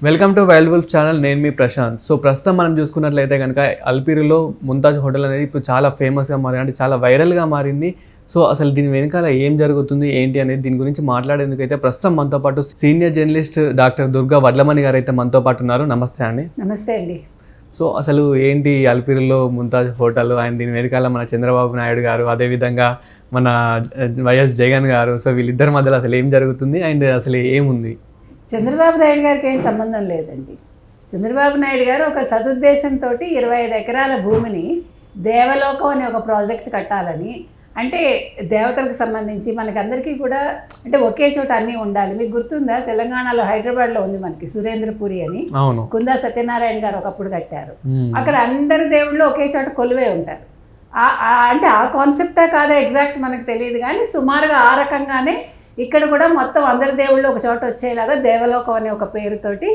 Welcome to wild wolf channel. నేను మీ Prashanth. So ప్రస్తుతం మనం చూసుకున్నట్లయితే కనుక అల్పిరిలో ముంతాజ్ హోటల్ అనేది ఇప్పుడు చాలా ఫేమస్గా మారింది, అంటే చాలా వైరల్గా మారింది. సో అసలు దీని వెనకాల ఏం జరుగుతుంది ఏంటి అనేది దీని గురించి మాట్లాడేందుకు అయితే ప్రస్తుతం మనతో పాటు senior journalist doctor Durga Vadlamani గారు అయితే మనతో పాటు ఉన్నారు. నమస్తే అండి. నమస్తే అండి. సో అసలు ఏంటి అల్పిరిలో ముంతాజ్ హోటల్ అండ్ దీని వెనకాల మన చంద్రబాబు నాయుడు గారు, అదేవిధంగా మన వైఎస్ జగన్ గారు, సో వీళ్ళిద్దరి మధ్యలో అసలు ఏం జరుగుతుంది అండ్ అసలు ఏముంది? చంద్రబాబు నాయుడు గారికి ఏం సంబంధం లేదండి. చంద్రబాబు నాయుడు గారు ఒక సదుద్దేశంతో 25 ఎకరాల భూమిని దేవలోకం అనే ఒక ప్రాజెక్ట్ కట్టాలని, అంటే దేవతలకు సంబంధించి మనకందరికీ కూడా అంటే ఒకే చోట అన్నీ ఉండాలి. మీకు గుర్తుందా, తెలంగాణలో హైదరాబాద్లో ఉంది మనకి సురేంద్రపురి అని, కుందా సత్యనారాయణ గారు ఒకప్పుడు కట్టారు. అక్కడ అందరి దేవుళ్ళు ఒకే చోట కొలువే ఉంటారు. అంటే ఆ కాన్సెప్టా కాదా ఎగ్జాక్ట్ మనకు తెలియదు, కానీ సుమారుగా ఆ రకంగానే ఇక్కడ కూడా మొత్తం అందరి దేవుళ్ళు ఒక చోట వచ్చేలాగా దేవలోకం అనే ఒక పేరుతోటి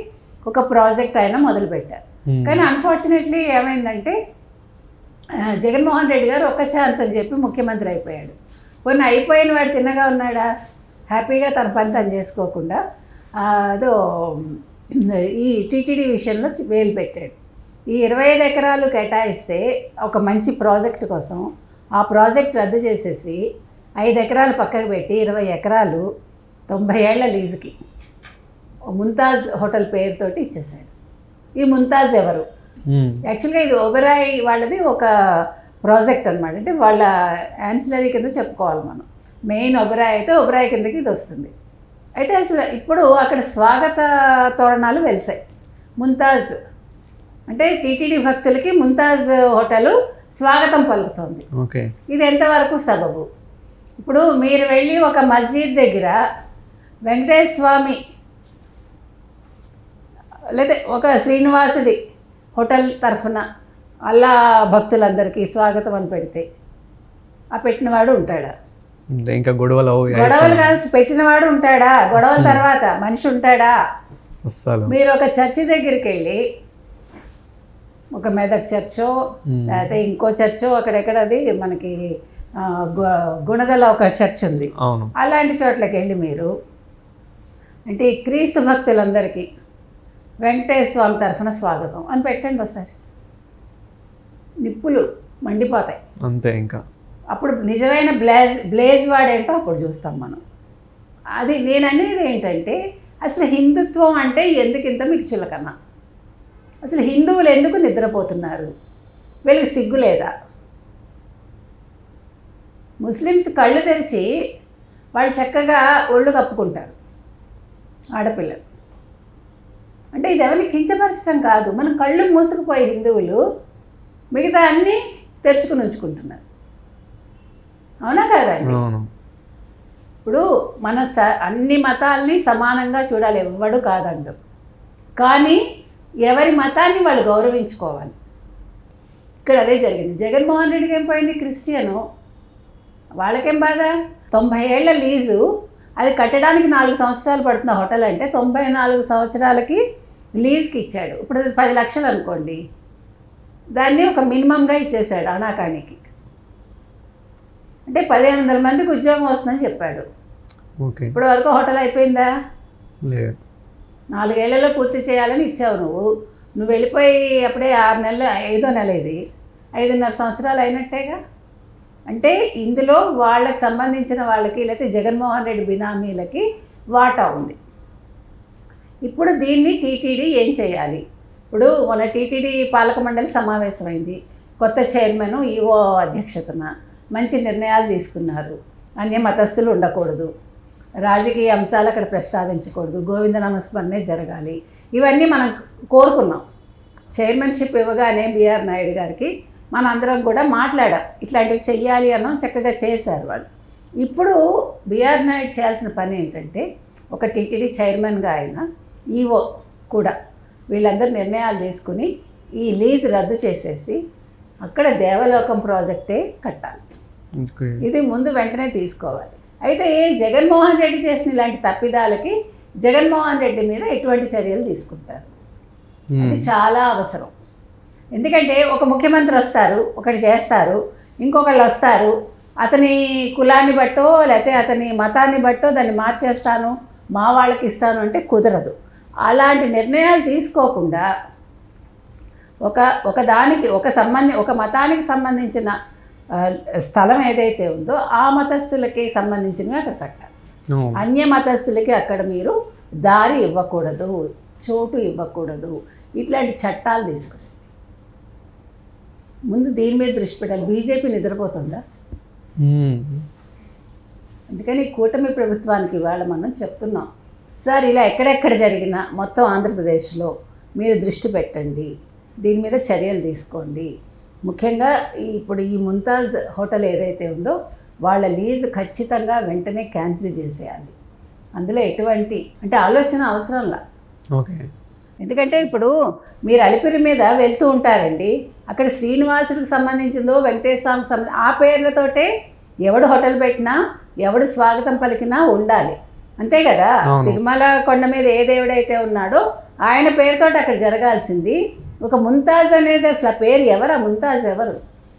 ఒక ప్రాజెక్ట్ ఆయన మొదలుపెట్టారు. కానీ అన్ఫార్చునేట్లీ ఏమైందంటే జగన్మోహన్ రెడ్డి గారు ఒక్క ఛాన్స్ అని చెప్పి ముఖ్యమంత్రి అయిపోయాడు. కొన్ని అయిపోయిన వాడు తిన్నగా ఉన్నాడా, హ్యాపీగా తన పని తను చేసుకోకుండా అదో ఈ టీటీడీ విషయంలో వేలు పెట్టాడు. ఈ 25 ఎకరాలు కేటాయిస్తే ఒక మంచి ప్రాజెక్టు కోసం ఆ ప్రాజెక్ట్ రద్దు చేసేసి 5 ఎకరాలు పక్కకు పెట్టి 20 ఎకరాలు 90 ఏళ్ల లీజుకి ముంతాజ్ హోటల్ పేరుతోటి ఇచ్చేసాడు. ఈ ముంతాజ్ ఎవరు? యాక్చువల్గా ఇది ఒబెరాయ్ వాళ్ళది ఒక ప్రాజెక్ట్ అనమాట. అంటే వాళ్ళ యాన్సిలరీ కింద చెప్పుకోవాలి మనం. మెయిన్ ఒబెరాయ్ అయితే ఒబెరాయ్ కిందకి ఇది వస్తుంది. అయితే అసలు ఇప్పుడు అక్కడ స్వాగత తోరణాలు వెలిసాయి. ముంతాజ్ అంటే టీటీడీ భక్తులకి ముంతాజ్ హోటల్ స్వాగతం పలుకుతోంది. ఓకే, ఇది ఎంతవరకు సబబు? ఇప్పుడు మీరు వెళ్ళి ఒక మస్జిద్ దగ్గర వెంకటేశ్వర స్వామి లేదా ఒక శ్రీనివాసుడి హోటల్ తరఫున అల్లా భక్తులందరికీ స్వాగతం అని పెడితే ఆ పెట్టినవాడు ఉంటాడా? ఇంకా గొడవలు కాదు, పెట్టినవాడు ఉంటాడా? గొడవల తర్వాత మనిషి ఉంటాడా? మీరు ఒక చర్చి దగ్గరికి వెళ్ళి, ఒక మెదక్ చర్చో లేకపోతే ఇంకో చర్చో, అక్కడెక్కడది మనకి గుణదల ఒక చర్చ్ ఉంది, అలాంటి చోట్లకి వెళ్ళి మీరు అంటే క్రీస్తు భక్తులందరికీ వెంకటేశ్వర స్వామి తరఫున స్వాగతం అని పెట్టండి ఒకసారి. నిప్పులు మండిపోతాయి అంతే. ఇంకా అప్పుడు నిజమైన బ్లేజ్ వాడేంటో అప్పుడు చూస్తాం మనం. అది నేను అనేది ఏంటంటే, అసలు హిందుత్వం అంటే ఎందుకింత మీకు చులకన్నా? అసలు హిందువులు ఎందుకు నిద్రపోతున్నారు? వీళ్ళకి సిగ్గు లేదా? ముస్లిమ్స్ కళ్ళు తెరిచి వాళ్ళు చక్కగా ఒళ్ళు కప్పుకుంటారు ఆడపిల్లలు. అంటే ఇది ఎవరిని కించపరచడం కాదు, మనం కళ్ళు మూసుకుపోయే హిందువులు మిగతా అన్నీ తెరుచుకుని ఉంచుకుంటున్నారు. అవునా కాదండి? ఇప్పుడు మన అన్ని మతాల్ని సమానంగా చూడాలి, ఎవ్వడు కాదండు. కానీ ఎవరి మతాన్ని వాళ్ళు గౌరవించుకోవాలి. ఇక్కడ అదే జరిగింది. జగన్మోహన్ రెడ్డికి ఏం పోయింది? క్రిస్టియను, వాళ్ళకేం బాధ? 90 ఏళ్ల లీజు, అది కట్టడానికి 4 సంవత్సరాలు పడుతున్న హోటల్ అంటే 94 సంవత్సరాలకి లీజ్కి ఇచ్చాడు. ఇప్పుడు అది 10 లక్షలు అనుకోండి, దాన్ని ఒక మినిమంగా ఇచ్చేసాడు అనాకానికి. అంటే 1500 మందికి ఉద్యోగం వస్తుందని చెప్పాడు. ఇప్పుడు వరకు హోటల్ అయిపోయిందా? 4 ఏళ్లలో పూర్తి చేయాలని ఇచ్చావు నువ్వు వెళ్ళిపోయి అప్పుడే 6 నెలలు, 5వ నెల ఇది, 5.5 సంవత్సరాలు అయినట్టేగా. అంటే ఇందులో వాళ్ళకి సంబంధించిన వాళ్ళకి లేకపోతే జగన్మోహన్ రెడ్డి బినామీలకి వాటా ఉంది. ఇప్పుడు దీన్ని టీటీడీ ఏం చేయాలి? ఇప్పుడు మన టీటీడీ పాలక మండలి సమావేశమైంది, కొత్త చైర్మన్ ఈఓ అధ్యక్షతన మంచి నిర్ణయాలు తీసుకున్నారు. అన్య మతస్థులు ఉండకూడదు, రాజకీయ అంశాలు అక్కడ ప్రస్తావించకూడదు, గోవింద నామస్మరణే జరగాలి, ఇవన్నీ మనం కోరుకున్నాం. చైర్మన్షిప్ ఇవ్వగానే బిఆర్ నాయుడు గారికి మన అందరం కూడా మాట్లాడాం, ఇట్లాంటివి చెయ్యాలి అన్నాం, చక్కగా చేశారు వాళ్ళు. ఇప్పుడు బిఆర్ నాయుడు చేయాల్సిన పని ఏంటంటే, ఒక టీటీడీ చైర్మన్గా ఆయన ఈఓ కూడా వీళ్ళందరూ నిర్ణయాలు తీసుకుని ఈ లీజ్ రద్దు చేసేసి అక్కడ దేవలోకం ప్రాజెక్టే కట్టాలి. ఇది ముందు వెంటనే తీసుకోవాలి. అయితే జగన్మోహన్ రెడ్డి చేసిన ఇలాంటి తప్పిదాలకి జగన్మోహన్ రెడ్డి మీద ఎటువంటి చర్యలు తీసుకుంటారు? అది చాలా అవసరం. ఎందుకంటే ఒక ముఖ్యమంత్రి వస్తారు, ఒకటి చేస్తారు, ఇంకొకళ్ళు వస్తారు, అతని కులాన్ని బట్టో లేకపోతే అతని మతాన్ని బట్టో దాన్ని మార్చేస్తాను, మా వాళ్ళకి ఇస్తాను అంటే కుదరదు. అలాంటి నిర్ణయాలు తీసుకోకుండా ఒక మతానికి సంబంధించిన స్థలం ఏదైతే ఉందో ఆ మతస్థులకి సంబంధించినవి అక్కడ కట్టాలి. అన్య మతస్థులకి అక్కడ మీరు దారి ఇవ్వకూడదు, చోటు ఇవ్వకూడదు, ఇట్లాంటి చట్టాలు తీసుకురండి. ముందు దీని మీద దృష్టి పెట్టాలి. బీజేపీ నిద్రపోతుందా? అందుకని కూటమి ప్రభుత్వానికి ఇవాళ మనం చెప్తున్నాం, సార్ ఇలా ఎక్కడెక్కడ జరిగినా మొత్తం ఆంధ్రప్రదేశ్లో మీరు దృష్టి పెట్టండి, దీని మీద చర్యలు తీసుకోండి. ముఖ్యంగా ఇప్పుడు ఈ ముంతాజ్ హోటల్ ఏదైతే ఉందో వాళ్ళ లీజ్ ఖచ్చితంగా వెంటనే క్యాన్సిల్ చేసేయాలి. అందులో ఎటువంటి ఆలోచన అవసరంలా. ఓకే. ఎందుకంటే ఇప్పుడు మీరు అలిపిరి మీద వెళ్తూ ఉంటారండి, అక్కడ శ్రీనివాసుడికి సంబంధించిందో వెంకటేశ్వర స్వామికి సంబంధించి ఆ పేర్లతోటే ఎవడు హోటల్ పెట్టినా ఎవడు స్వాగతం పలికినా ఉండాలి, అంతే కదా. తిరుమల కొండ మీద ఏ దేవుడైతే ఉన్నాడో ఆయన పేరుతోటి అక్కడ జరగాల్సింది. ఒక ముంతాజ్ అనేది అసలు ఆ పేరు ఎవరు? ఆ ముంతాజ్ ఎవరు?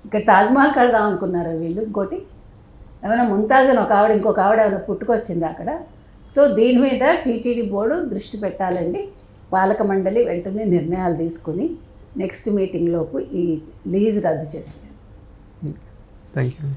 ఇక్కడ తాజ్మహల్ కడదాం అనుకున్నారా వీళ్ళు? ఇంకోటి ఏమైనా ముంతాజ్ అని ఒక ఆవిడ ఇంకొక ఆవిడ ఏమైనా పుట్టుకొచ్చింది అక్కడ? సో దీని మీద టీటీడీ బోర్డు దృష్టి పెట్టాలండి. పాలక మండలి వెంటనే నిర్ణయాలు తీసుకుని నెక్స్ట్ మీటింగ్లోపు ఈ లీజ్ రద్దు చేసింది. Thank you.